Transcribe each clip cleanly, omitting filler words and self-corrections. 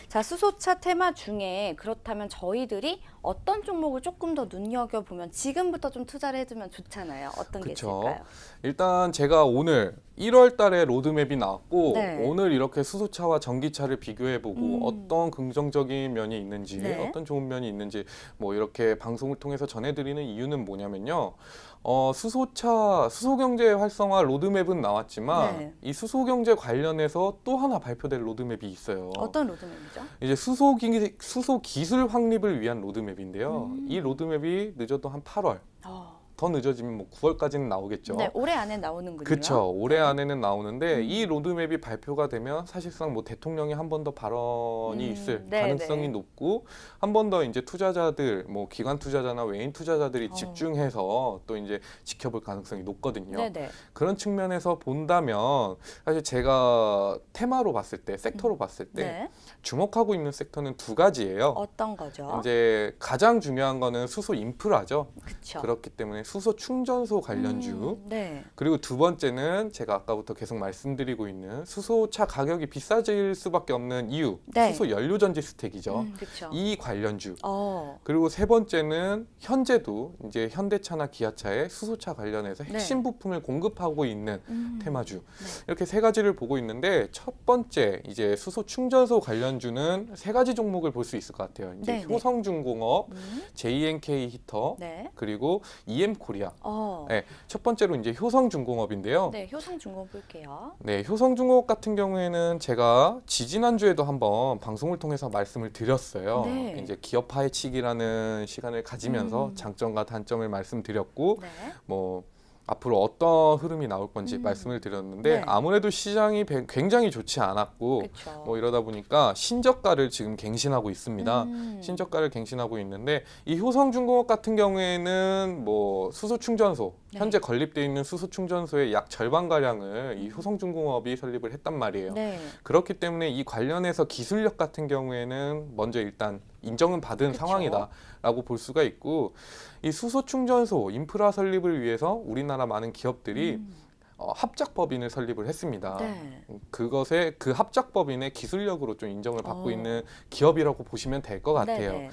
자, 수소차 테마 중에 그렇다면 저희들이 어떤 종목을 조금 더 눈여겨보면 지금부터 좀 투자를 해두면 좋잖아요. 어떤 게 그쵸. 있을까요? 일단 제가 오늘 1월 달에 로드맵이 나왔고 네. 오늘 이렇게 수소차와 전기차를 비교해보고 어떤 긍정적인 면이 있는지 네. 어떤 좋은 면이 있는지 뭐 이렇게 방송을 통해서 전해드리는 이유는 뭐냐면요. 수소차, 수소경제 활성화 로드맵은 나왔지만 네. 이 수소경제 관련해서 또 하나 발표될 로드맵이 있어요. 어떤 로드맵이죠? 이제 수소 기술 확립을 위한 로드맵인데요. 이 로드맵이 늦어도 한 8월, 어, 더 늦어지면 뭐 9월까지는 나오겠죠. 네, 올해 안에 나오는군요. 그쵸. 올해 안에는 나오는데 이 로드맵이 발표가 되면 사실상 뭐 대통령이 한 번 더 발언이 있을 네, 가능성이 네. 높고 한 번 더 이제 투자자들 뭐 기관 투자자나 외인 투자자들이 어. 집중해서 또 이제 지켜볼 가능성이 높거든요. 네네. 그런 측면에서 본다면 사실 제가 테마로 봤을 때 섹터로 봤을 때 네. 주목하고 있는 섹터는 두 가지예요. 어떤 거죠? 이제 가장 중요한 거는 수소 인프라죠. 그쵸. 그렇기 때문에 수소 충전소 관련주. 네. 그리고 두 번째는 제가 아까부터 계속 말씀드리고 있는 수소차 가격이 비싸질 수밖에 없는 이유. 네. 수소 연료전지 스택이죠. 그쵸. 이 관련주. 어, 그리고 세 번째는 현재도 이제 현대차나 기아차의 수소차 관련해서 핵심 부품을 공급하고 있는 테마주. 이렇게 세 가지를 보고 있는데 첫 번째 이제 수소 충전소 관련주는 세 가지 종목을 볼 수 있을 것 같아요. 이제 네네. 효성중공업, JNK 히터, 네. 그리고 EM코리아. 어, 네, 첫 번째로 이제 효성중공업인데요. 네, 효성중공 볼게요. 네, 효성중공업 같은 경우에는 제가 지지난주에도 한번 방송을 통해서 말씀을 드렸어요. 네. 이제 기업 파헤치기라는 시간을 가지면서 장점과 단점을 말씀드렸고, 네. 뭐 앞으로 어떤 흐름이 나올 건지 말씀을 드렸는데 네. 아무래도 시장이 굉장히 좋지 않았고 그쵸. 뭐 이러다 보니까 신저가를 지금 갱신하고 있습니다. 신저가를 갱신하고 있는데 이 효성중공업 같은 경우에는 뭐 수소 충전소 네. 현재 건립되어 있는 수소 충전소의 약 절반 가량을 이 효성중공업이 설립을 했단 말이에요. 네. 그렇기 때문에 이 관련해서 기술력 같은 경우에는 먼저 일단 인정은 받은 그쵸. 상황이다라고 볼 수가 있고 이 수소 충전소 인프라 설립을 위해서 우리나라 많은 기업들이 합작법인을 설립을 했습니다. 네. 그것의 그 합작법인의 기술력으로 좀 인정을 받고 어. 있는 기업이라고 보시면 될 것 같아요. 네네.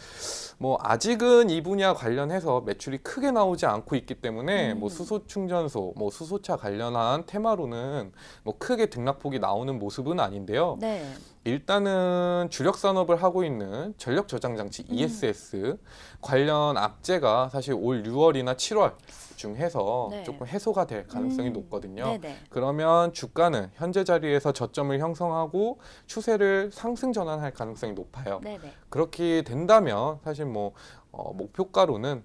뭐 아직은 이 분야 관련해서 매출이 크게 나오지 않고 있기 때문에 뭐 수소 충전소, 뭐 수소차 관련한 테마로는 뭐 크게 등락폭이 나오는 모습은 아닌데요. 네. 일단은 주력 산업을 하고 있는 전력 저장 장치 ESS 관련 악재가 사실 올 6월이나 7월 중 해서 네. 조금 해소가 될 가능성이 높거든요. 네네. 그러면 주가는 현재 자리에서 저점을 형성하고 추세를 상승 전환할 가능성이 높아요. 네네. 그렇게 된다면 사실 뭐 목표가로는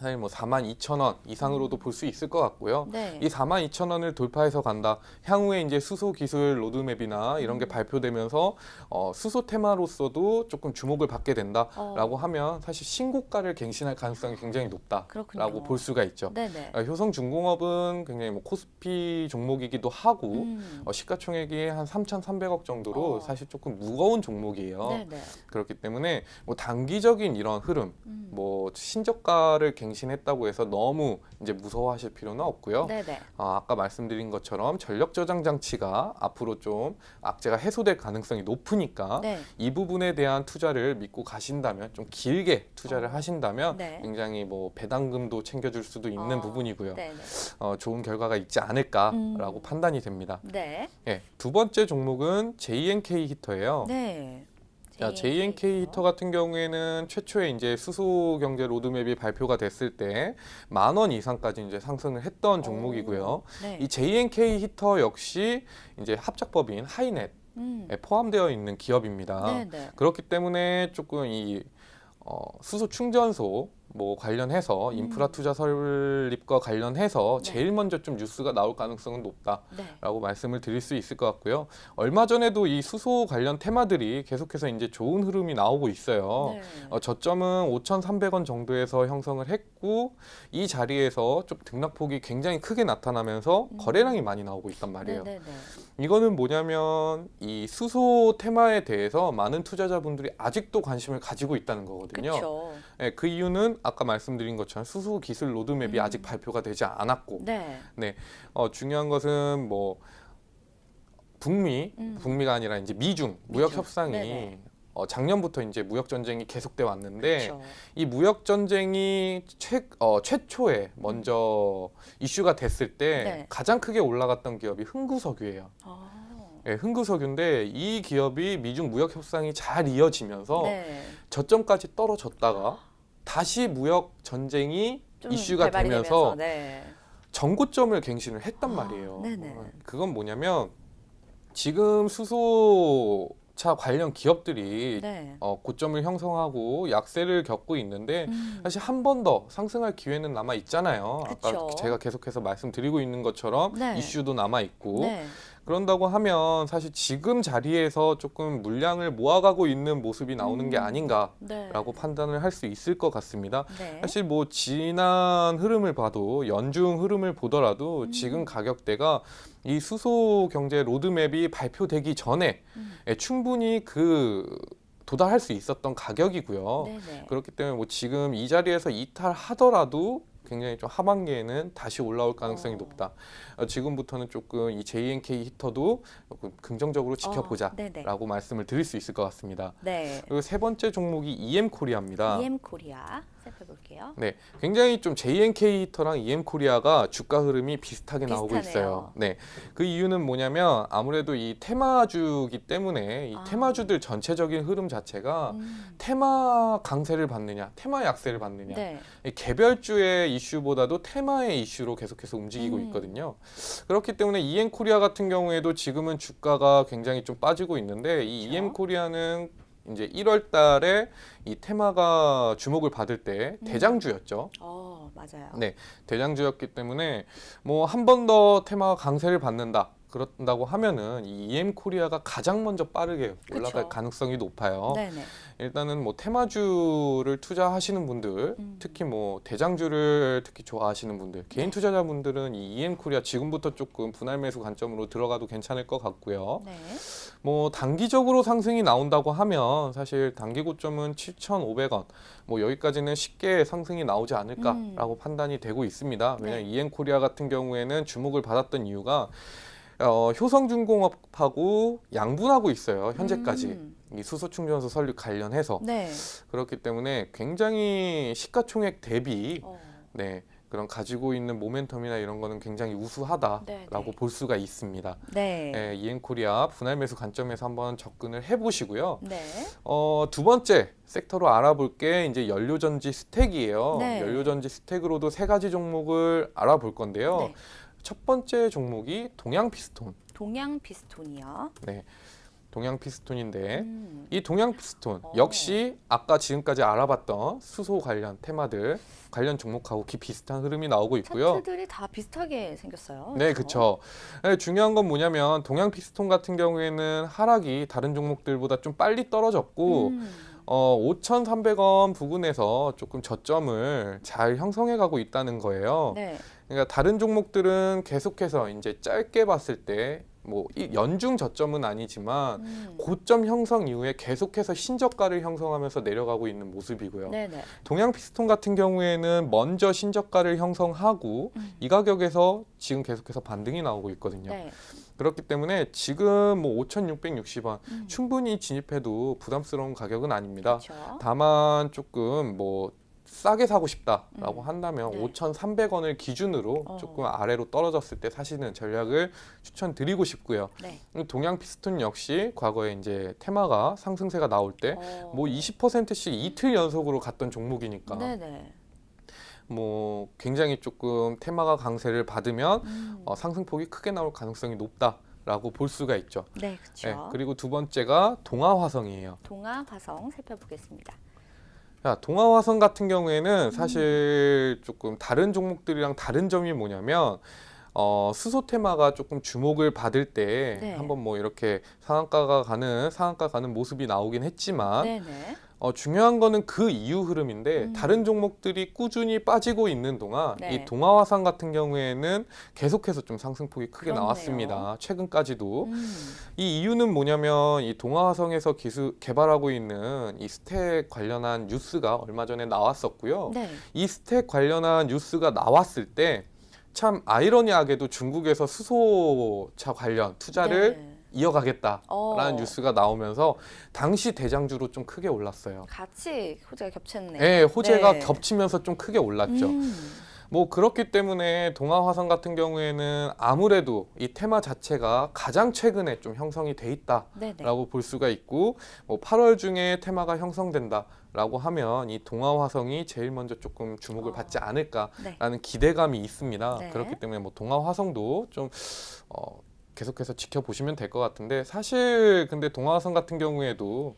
사실 뭐 42,000원 이상으로도 볼 수 있을 것 같고요. 네. 이 42,000원을 돌파해서 간다. 향후에 이제 수소 기술 로드맵이나 이런 게 발표되면서 수소 테마로서도 조금 주목을 받게 된다라고 하면 사실 신고가를 갱신할 가능성이 굉장히 높다라고 그렇군요. 볼 수가 있죠. 네네. 효성중공업은 굉장히 뭐 코스피 종목이기도 하고 시가총액이 한 3,300억 정도로 사실 조금 무거운 종목이에요. 네네. 그렇기 때문에 뭐 단기적인 이런 흐름, 뭐 신저가를 갱신했다고 해서 너무 이제 무서워하실 필요는 없고요. 네네. 아까 말씀드린 것처럼 전력 저장 장치가 앞으로 좀 악재가 해소될 가능성이 높으니까 네. 이 부분에 대한 투자를 믿고 가신다면 좀 길게 투자를 하신다면 네. 굉장히 뭐 배당금도 챙겨줄 수도 있는 부분이고요. 네네. 좋은 결과가 있지 않을까라고 판단이 됩니다. 네. 예, 두 번째 종목은 JNK 히터예요. 네. 자, JNK 히터 같은 경우에는 최초에 이제 수소 경제 로드맵이 발표가 됐을 때 10,000원 이상까지 이제 상승을 했던 종목이고요. 네. 이 JNK 히터 역시 이제 합작법인 하이넷에 포함되어 있는 기업입니다. 네네. 그렇기 때문에 조금 이 수소 충전소 뭐 관련해서 인프라 투자 설립과 관련해서 네. 제일 먼저 좀 뉴스가 나올 가능성은 높다라고 네. 말씀을 드릴 수 있을 것 같고요. 얼마 전에도 이 수소 관련 테마들이 계속해서 이제 좋은 흐름이 나오고 있어요. 네. 저점은 5,300원 정도에서 형성을 했고 이 자리에서 좀 등락폭이 굉장히 크게 나타나면서 거래량이 많이 나오고 있단 말이에요. 네네네. 이거는 뭐냐면 이 수소 테마에 대해서 많은 투자자분들이 아직도 관심을 가지고 있다는 거거든요. 그렇죠. 네, 그 이유는 아까 말씀드린 것처럼 수소 기술 로드맵이 아직 발표가 되지 않았고, 네. 중요한 것은 뭐 북미가 아니라 이제 미중 무역 미중. 협상이 네네. 작년부터 이제 무역 전쟁이 계속돼 왔는데 그렇죠. 이 무역 전쟁이 최초에 먼저 이슈가 됐을 때 네. 가장 크게 올라갔던 기업이 흥구석유예요. 예, 흥구석유인데 이 기업이 미중 무역 협상이 잘 이어지면서 네. 저점까지 떨어졌다가 다시 무역 전쟁이 좀 이슈가 개발이 되면서 네. 전고점을 갱신을 했단 말이에요. 네네. 그건 뭐냐면 지금 수소차 관련 기업들이 네. 고점을 형성하고 약세를 겪고 있는데 음. 사실 한 번 더 상승할 기회는 남아 있잖아요. 그쵸. 아까 제가 계속해서 말씀드리고 있는 것처럼 네. 이슈도 남아 있고 네. 그런다고 하면 사실 지금 자리에서 조금 물량을 모아가고 있는 모습이 나오는 게 아닌가라고 네. 판단을 할 수 있을 것 같습니다. 네. 사실 뭐 지난 흐름을 봐도 연중 흐름을 보더라도 지금 가격대가 이 수소 경제 로드맵이 발표되기 전에 충분히 도달할 수 있었던 가격이고요. 네네. 그렇기 때문에 뭐 지금 이 자리에서 이탈하더라도 굉장히 좀 하반기에는 다시 올라올 가능성이 높다. 지금부터는 조금 이 JNK 히터도 조금 긍정적으로 네네. 지켜보자라고 말씀을 드릴 수 있을 것 같습니다. 네. 그리고 세 번째 종목이 EM코리아입니다. EM 코리아 살펴볼게요. 네, 굉장히 좀 JNK 히터랑 EM코리아가 주가 흐름이 비슷하게 나오고 비슷하네요. 있어요. 네, 그 이유는 뭐냐면 아무래도 이 테마주기 때문에 이 테마주들 전체적인 흐름 자체가 테마 강세를 받느냐, 테마 약세를 받느냐, 네. 이 개별주의 이슈보다도 테마의 이슈로 계속해서 움직이고 있거든요. 그렇기 때문에 EM코리아 같은 경우에도 지금은 주가가 굉장히 좀 빠지고 있는데 이 그렇죠. EM코리아는 이제 1월 달에 이 테마가 주목을 받을 때 대장주였죠. 맞아요. 네, 대장주였기 때문에 뭐 한 번 더 테마가 강세를 받는다. 그런다고 하면은 이 EM코리아가 가장 먼저 빠르게 올라갈 그쵸. 가능성이 높아요. 네네. 일단은 뭐 테마주를 투자하시는 분들, 특히 뭐 대장주를 특히 좋아하시는 분들, 개인 투자자분들은 이 EM코리아 지금부터 조금 분할 매수 관점으로 들어가도 괜찮을 것 같고요. 네. 뭐 단기적으로 상승이 나온다고 하면 사실 단기 고점은 7,500원, 뭐 여기까지는 쉽게 상승이 나오지 않을까라고 판단이 되고 있습니다. 왜냐하면 EM코리아 같은 경우에는 주목을 받았던 이유가 효성중공업하고 양분하고 있어요. 현재까지 이 수소 충전소 설립 관련해서 네. 그렇기 때문에 굉장히 시가총액 대비 어. 네, 그런 가지고 있는 모멘텀이나 이런 거는 굉장히 우수하다라고 네. 볼 수가 있습니다. 네. 예, EM코리아 분할 매수 관점에서 한번 접근을 해보시고요. 네. 두 번째 섹터로 알아볼 게 이제 연료전지 스택이에요. 네. 연료전지 스택으로도 세 가지 종목을 알아볼 건데요. 네. 첫 번째 종목이 동양피스톤. 동양 피스톤이요. 네, 동양피스톤인데 음. 이 동양피스톤 역시 아까 지금까지 알아봤던 수소 관련 테마들 관련 종목하고 비슷한 흐름이 나오고 있고요. 차트들이 다 비슷하게 생겼어요. 네, 그렇죠? 그렇죠. 중요한 건 뭐냐면 동양피스톤 같은 경우에는 하락이 다른 종목들보다 좀 빨리 떨어졌고 5,300원 부근에서 조금 저점을 잘 형성해 가고 있다는 거예요. 네. 그러니까 다른 종목들은 계속해서 이제 짧게 봤을 때 뭐 연중 저점은 아니지만 고점 형성 이후에 계속해서 신저가를 형성하면서 내려가고 있는 모습이고요. 네네. 동양피스톤 같은 경우에는 먼저 신저가를 형성하고 이 가격에서 지금 계속해서 반등이 나오고 있거든요. 네. 그렇기 때문에 지금 뭐 5,660원 충분히 진입해도 부담스러운 가격은 아닙니다. 그렇죠. 다만 조금 뭐 싸게 사고 싶다라고 한다면 네. 5,300원을 기준으로 조금 아래로 떨어졌을 때 사시는 전략을 추천드리고 싶고요. 네. 동양 피스톤 역시 과거에 이제 테마가 상승세가 나올 때 뭐 20%씩 이틀 연속으로 갔던 종목이니까 네네. 뭐 굉장히 조금 테마가 강세를 받으면 상승폭이 크게 나올 가능성이 높다라고 볼 수가 있죠. 네, 그렇죠. 네, 그리고 두 번째가 동아화성이에요. 동아화성 살펴보겠습니다. 자, 동아화성 같은 경우에는 사실 조금 다른 종목들이랑 다른 점이 뭐냐면 수소 테마가 조금 주목을 받을 때 네. 한번 뭐 이렇게 상한가 가는 모습이 나오긴 했지만 네네. 중요한 거는 그 이후 흐름인데 다른 종목들이 꾸준히 빠지고 있는 동안 네. 이 동아화성 같은 경우에는 계속해서 좀 상승폭이 크게 그렇네요. 나왔습니다. 최근까지도. 이 이유는 뭐냐면 이 동아화성에서 개발하고 있는 이 스택 관련한 뉴스가 얼마 전에 나왔었고요. 네. 이 스택 관련한 뉴스가 나왔을 때 참 아이러니하게도 중국에서 수소차 관련 투자를 네. 이어가겠다라는 뉴스가 나오면서 당시 대장주로 좀 크게 올랐어요. 같이 호재가 겹쳤네요. 네, 호재가 네. 겹치면서 좀 크게 올랐죠. 뭐 그렇기 때문에 동아화성 같은 경우에는 아무래도 이 테마 자체가 가장 최근에 좀 형성이 돼 있다라고 볼 수가 있고, 뭐 8월 중에 테마가 형성된다라고 하면 이 동아화성이 제일 먼저 조금 주목을 받지 않을까라는 기대감이 있습니다. 그렇기 때문에 뭐 동아화성도 좀 계속해서 지켜보시면 될 것 같은데, 사실 근데 동아화성 같은 경우에도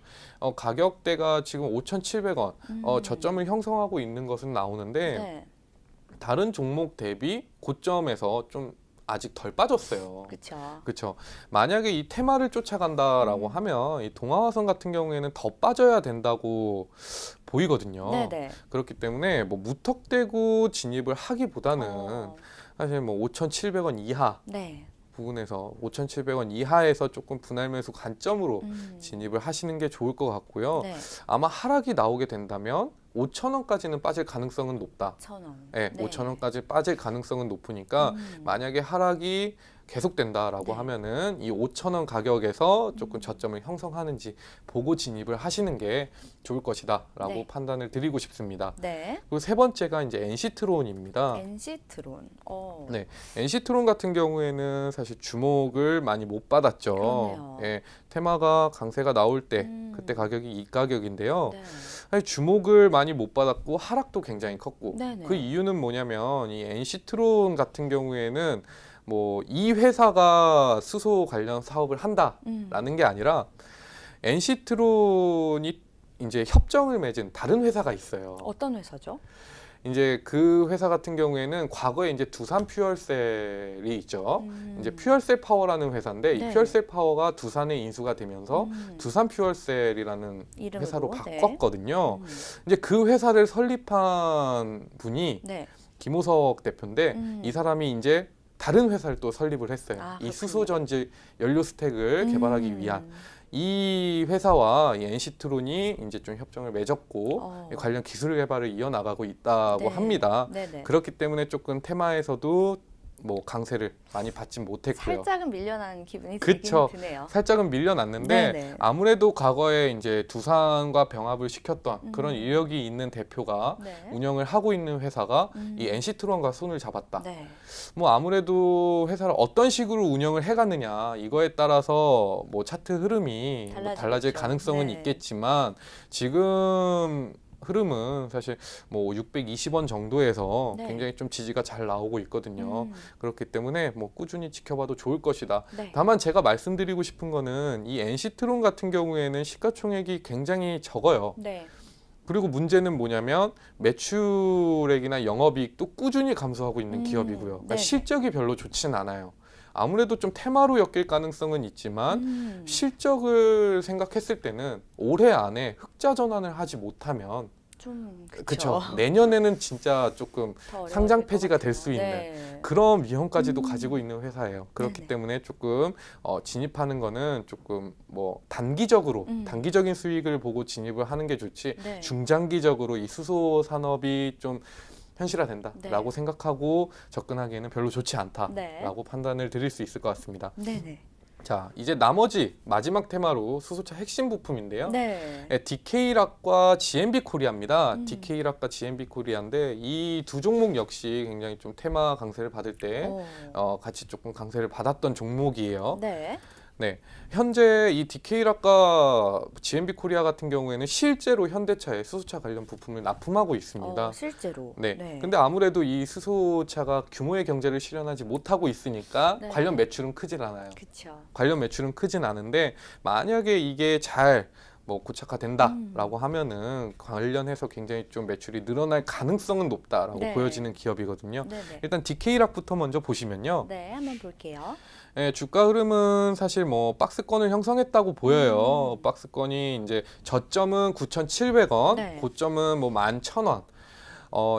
가격대가 지금 5,700원 저점을 형성하고 있는 것은 나오는데 다른 종목 대비 고점에서 좀 아직 덜 빠졌어요. 그렇죠. 만약에 이 테마를 쫓아간다라고 하면 이 동아화성 같은 경우에는 더 빠져야 된다고 보이거든요. 그렇기 때문에 뭐 무턱대고 진입을 하기보다는 사실 뭐 5,700원 이하 부분에서 5,700원 이하에서 조금 분할 매수 관점으로 진입을 하시는 게 좋을 것 같고요. 아마 하락이 나오게 된다면 5,000원까지는 빠질 가능성은 높다. 5,000원. 네, 5,000원까지 빠질 가능성은 높으니까 만약에 하락이 계속된다라고 하면은 이 5,000원 가격에서 조금 저점을 형성하는지 보고 진입을 하시는 게 좋을 것이다라고 판단을 드리고 싶습니다. 그리고 세 번째가 이제 NC트론입니다. NC트론. 네, NC트론 같은 경우에는 사실 주목을 많이 못 받았죠. 예, 테마가 강세가 나올 때 그때 가격이 이 가격인데요. 사실 주목을 많이 못 받았고 하락도 굉장히 컸고 그 이유는 뭐냐면 이 NC트론 같은 경우에는 뭐 이 회사가 수소 관련 사업을 한다라는 게 아니라 NC트론이 이제 협정을 맺은 다른 회사가 있어요. 어떤 회사죠? 이제 그 회사 같은 경우에는 과거에 이제 두산 퓨얼셀이 있죠. 이제 퓨얼셀 파워라는 회사인데 이 퓨얼셀 파워가 두산에 인수가 되면서 두산 퓨얼셀이라는 회사로 바꿨거든요. 이제 그 회사를 설립한 분이 김호석 대표인데 이 사람이 이제 다른 회사를 또 설립을 했어요. 이 수소전지 연료 스택을 개발하기 위한 이 회사와 이 NC트론이 이제 좀 협정을 맺었고 관련 기술 개발을 이어나가고 있다고 합니다. 그렇기 때문에 조금 테마에서도 뭐 강세를 많이 받지 못했고요. 살짝은 밀려난 기분이 그쵸. 드네요. 살짝은 밀려났는데 아무래도 과거에 이제 두산과 병합을 시켰던 그런 이력이 있는 대표가 운영을 하고 있는 회사가 이 NC트론과 손을 잡았다. 뭐 아무래도 회사를 어떤 식으로 운영을 해갔느냐 이거에 따라서 뭐 차트 흐름이 뭐 달라질 가능성은 있겠지만 지금 흐름은 사실 뭐 620원 정도에서 굉장히 좀 지지가 잘 나오고 있거든요. 그렇기 때문에 뭐 꾸준히 지켜봐도 좋을 것이다. 다만 제가 말씀드리고 싶은 거는 이 NC트론 같은 경우에는 시가총액이 굉장히 적어요. 그리고 문제는 뭐냐면 매출액이나 영업이익도 꾸준히 감소하고 있는 기업이고요. 그러니까 실적이 별로 좋지는 않아요. 아무래도 좀 테마로 엮일 가능성은 있지만 실적을 생각했을 때는 올해 안에 흑자 전환을 하지 못하면 그렇죠. 내년에는 진짜 조금 상장 폐지가 될 수 있는 그런 위험까지도 가지고 있는 회사예요. 그렇기 때문에 조금 진입하는 거는 조금 뭐 단기적인 수익을 보고 진입을 하는 게 좋지 중장기적으로 이 수소 산업이 좀 현실화된다라고 생각하고 접근하기에는 별로 좋지 않다라고 판단을 드릴 수 있을 것 같습니다. 자, 이제 나머지 마지막 테마로 수소차 핵심 부품인데요. DK락과 GMB 코리아입니다. DK락과 GMB 코리아인데 이 두 종목 역시 굉장히 좀 테마 강세를 받을 때 같이 조금 강세를 받았던 종목이에요. 현재 이 DK락과 GMB 코리아 같은 경우에는 실제로 현대차에 수소차 관련 부품을 납품하고 있습니다. 실제로. 근데 아무래도 이 수소차가 규모의 경제를 실현하지 못하고 있으니까 관련 매출은 크진 않아요. 관련 매출은 크진 않은데 만약에 이게 잘 뭐 고착화된다라고 하면은 관련해서 굉장히 좀 매출이 늘어날 가능성은 높다라고 보여지는 기업이거든요. 일단 DK락부터 먼저 보시면요. 한번 볼게요. 주가 흐름은 사실 뭐 박스권을 형성했다고 보여요. 박스권이 이제 저점은 9,700원, 고점은 뭐 11,000원.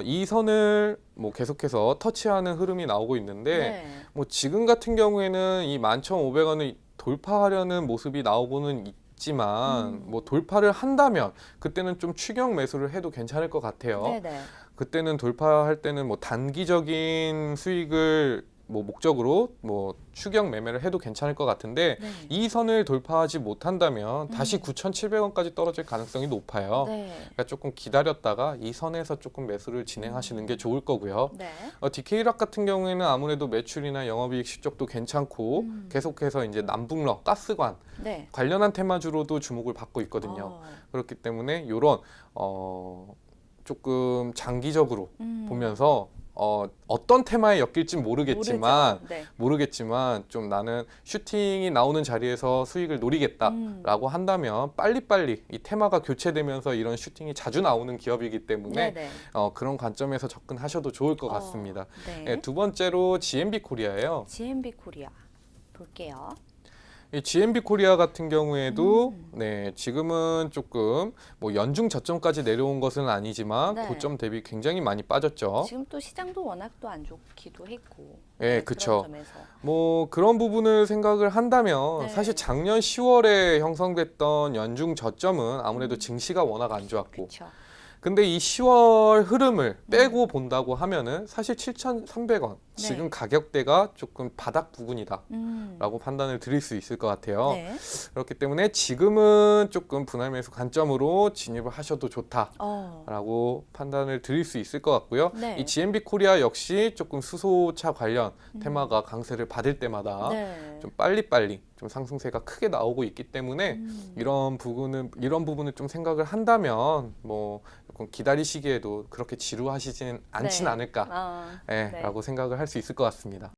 이 선을 뭐 계속해서 터치하는 흐름이 나오고 있는데 뭐 지금 같은 경우에는 이 11,500원을 돌파하려는 모습이 나오고는 있지만 뭐 돌파를 한다면 그때는 좀 추격 매수를 해도 괜찮을 것 같아요. 그때는 돌파할 때는 뭐 단기적인 수익을 뭐 목적으로 뭐 추경 매매를 해도 괜찮을 것 같은데 네. 이 선을 돌파하지 못한다면 다시 9,700원까지 떨어질 가능성이 높아요. 네. 그러니까 조금 기다렸다가 이 선에서 조금 매수를 진행하시는 게 좋을 거고요. 네. DK락 같은 경우에는 아무래도 매출이나 영업이익 실적도 괜찮고 계속해서 이제 남북러 가스관 네. 관련한 테마주로도 주목을 받고 있거든요. 그렇기 때문에 이런 조금 장기적으로 보면서 어떤 테마에 엮일지 모르겠지만 모르죠. 네. 모르겠지만 좀 나는 슈팅이 나오는 자리에서 수익을 노리겠다라고 한다면 빨리빨리 이 테마가 교체되면서 이런 슈팅이 자주 나오는 기업이기 때문에 네네. 그런 관점에서 접근하셔도 좋을 것 같습니다. 네. 네, 두 번째로 GMB 코리아예요. GMB 코리아 볼게요. 이 GMB 코리아 같은 경우에도 네, 지금은 조금 뭐 연중 저점까지 내려온 것은 아니지만 네. 고점 대비 굉장히 많이 빠졌죠. 지금 또 시장도 워낙 또 안 좋기도 했고. 네, 그런 그쵸. 점에서. 뭐 그런 부분을 생각을 한다면 네. 사실 작년 10월에 형성됐던 연중 저점은 아무래도 증시가 워낙 안 좋았고 그렇죠. 근데 이 10월 흐름을 빼고 본다고 하면은 사실 7,300원 네. 지금 가격대가 조금 바닥 부근이다 음. 라고 판단을 드릴 수 있을 것 같아요. 네. 그렇기 때문에 지금은 조금 분할 매수 관점으로 진입을 하셔도 좋다 어. 라고 판단을 드릴 수 있을 것 같고요. 네. 이 GMB 코리아 역시 조금 수소차 관련 테마가 강세를 받을 때마다 네. 좀 빨리빨리 좀 상승세가 크게 나오고 있기 때문에 이런 부분을 좀 생각을 한다면 뭐 조금 기다리시기에도 그렇게 지루하시진 않진 네. 않을까 아, 예, 네. 라고 생각을 할 수 있을 것 같습니다.